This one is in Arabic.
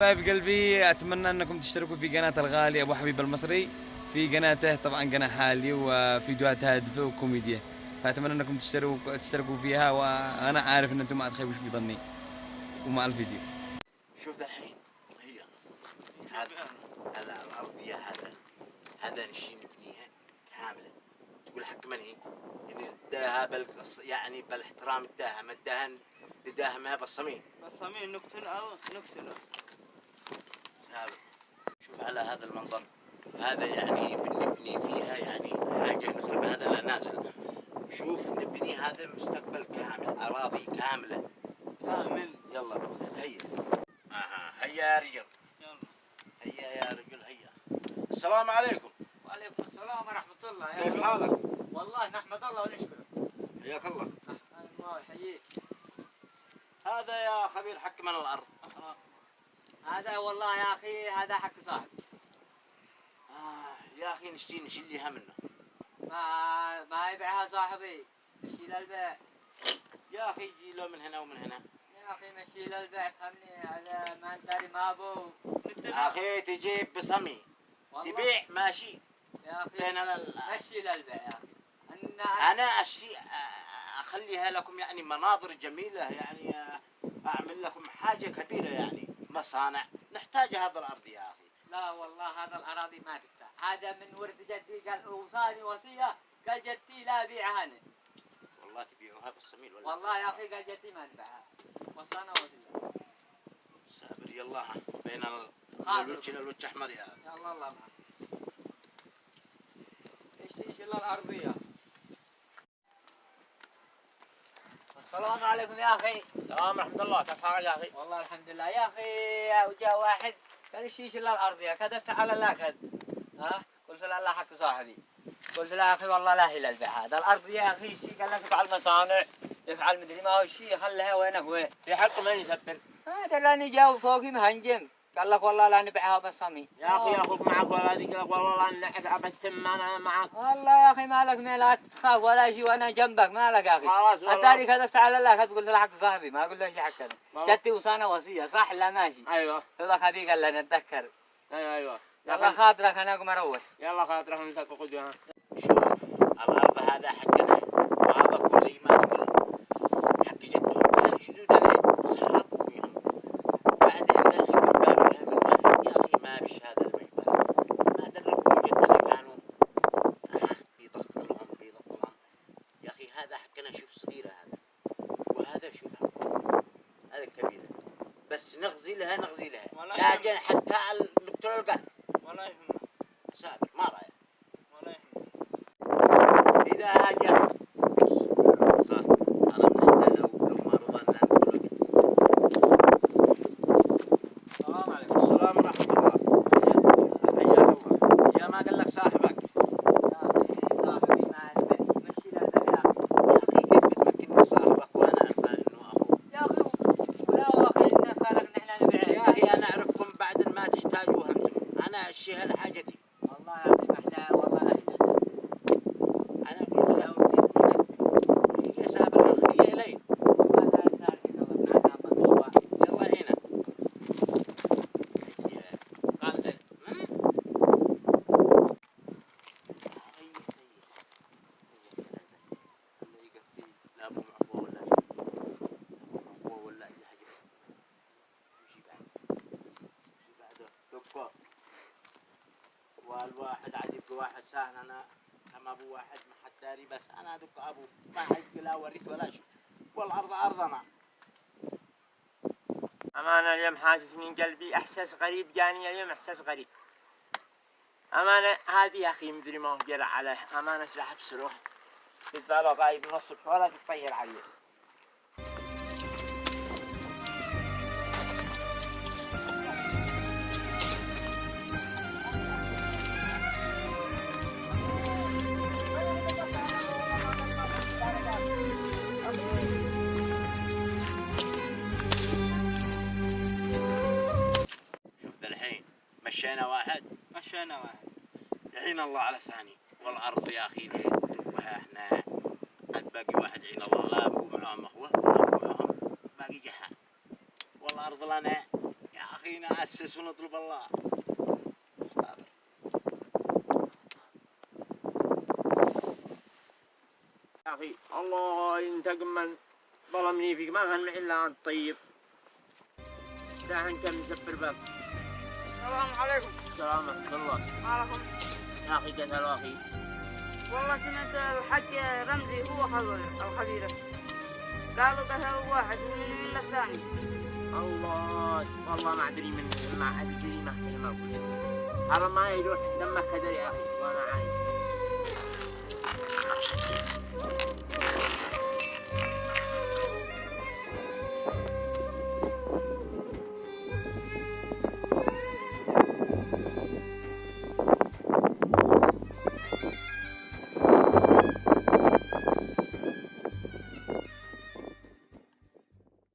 حبايب قلبي، اتمنى انكم تشتركوا في قناة الغالي ابو حبيب المصري. في قناته طبعا قناة حالي وفيديوهات هادفة وكوميديا، فاتمنى انكم تشتركوا فيها، وانا عارف ان انتم ما تخيبوش في ظني. ومع الفيديو. شوف الحين هي هذا الارضيه، هذا نشي نبنيها كامله. تقول حق من هي؟ يعني داها يعني بالاحترام الداها، ما الداها نداها ما بالصميم نقتل او نقتله. شوف على هذا المنظر، هذا يعني بنبني فيها يعني حاجه نخرب هذا لا نازل. شوف نبني هذا مستقبل كامل، اراضي كامله كامل. يلا بالخير هيا. هيا يا رجل، يلا هيا يا رجل هيا. السلام عليكم. وعليكم السلام ورحمة الله. كيف حالك؟ والله نحمد الله ونشكره. حياك الله. الله يحييك. هذا يا خبير حق من الأرض. هذا والله يا أخي هذا حق صاحبي. يا أخي نشيلها منه. ما يبيعها صاحبي، مشي للبيع. يا أخي يجي له من هنا ومن هنا. يا أخي مشي للبيع، فهمني على ما أنت ما أبو. يا أخي تجيب بصمي تبيع ماشي. يا أخي بين مشي للبيع يا أخي. أنا أشي أخليها لكم يعني مناظر جميلة، يعني أعمل لكم حاجة كبيرة، يعني مصانع نحتاج هذا الأرض يا أخي. لا والله هذا الأراضي ما تفتح، هذا من ورث جدي، قال أوصاني وصية، قال جدي لا أبيعها أنا. والله تبيعوها بالصميل ولا؟ والله يا أخي قال جدي ما نبيعها، وصانا وصية. سابر يلا بين الوجه للوجه أحمر يا أخي. يلا الله معك. ايش الا الارضيه. السلام عليكم يا اخي. السلام ورحمة الله. كيف حالك يا اخي؟ والله الحمد لله يا اخي. جاء واحد قال ايش الا الارضيه، كذبت على الله كذب. قلت له لا حق صاحبي. قلت له يا اخي والله لا هي للبيع، هذا الارض يا اخي شيء قال لك افعل مصانع، يفعل مدري ما هو شيء، خلها وينك وين. في حق من يسبر؟ هذا راني جاو فوقي مهنجم، قال لك والله لا نبيعها بالصمي. يا اخي اخوك معك ولا قال لك والله لا نعد ابتم انا معك. والله يا اخي مالك لا تخاف ولا شيء وانا جنبك، مالك يا اخي. خلاص انت اللي كذبت على الله، قلت له حق صاحبي، ما قلت له شيء حق انا. جدي وصانا وصيه صح لا ماشي. ايوه هذا خبيث قال لنا نتذكر. ايوه يلا خاطرك انا اقوم اروح. يلا خاطرك انت قدوه. شوف الأرض هذا حقنا، وهذا كو زي ما تقول حق جدهم، كان جدودنا أصحاب أبوهم. بعدين دخل بالباقي من واحد، يا أخي ما بش هذا المجبر، ما دركوا جدنا كانوا بيضخم لهم بيضخم لهم. يا أخي هذا حقنا، شوف صغيرة هذا، وهذا شوف هذا كبيرة، بس نغزي لها لاجل حتى نقتل القتل. ولا يهمك. سابر ما رأيك؟ ولا يهمك. إذا هاجر صار أنا حتى لو ما رضينا نقول لك. السلام عليكم. السلام ورحمة الله. حياك الله. يا ما قال لك صاحبك؟ يا اخي صاحبي ما مشي للبيع يا اخي. يا أخي كيف بتمكنني صاحبك وأنا أعرف إنه أخوك؟ يا اخي ولا هو اخي ان خالك نحن نبيعها. يا أخي أنا أعرفكم بعد ما تحتاجوها أنتم، أنا الشيء هذا حاجتي. والله يا اخي محتاج والله اهلا. أنا قلت له يا سابر هي إلي. يلا هنا. لا مو معقول ولا معقول ولا أي حاجة، بس يمشي بعده دقة. والواحد عاد يبقى واحد سهل، أنا كم أبو واحد ما حد داري، بس أنا أدق أبو ما حد لا ورث ولا شيء، والأرض أرضنا. أمانة اليوم حاسسني قلبي إحساس غريب، جاني اليوم إحساس غريب. أمانة هذه يا أخي مدري ما هو جرى عليه، أمانة سلاح بسروح بالذات غايب من الصبح ولا تطير عليه. شوف ذا الحين مشينا واحد يعين الله على ثاني، والأرض يا أخي ندبها إحنا، الباقي واحد يعين الله، لا أبو معهم أخوة ولا أبو معهم باقي جحا، والأرض لنا يا أخي. أخي نأسس ونطلب الله. يا أخي الله ينتقم من ظلمني فيك، ما كان معي إلا أنت طيب. دحين كم يسبر باب. السلام عليكم. السلام ورحمة الله. عليكم. يا أخي قتلوا أخي. والله سمعت الحق رمزي هو الخبيرة، قالوا قتلوا واحد من الثاني. الله والله ما أدري من ما أدري ما أقول. هذا ما يروح دمك كدر يا أخي وأنا عايش.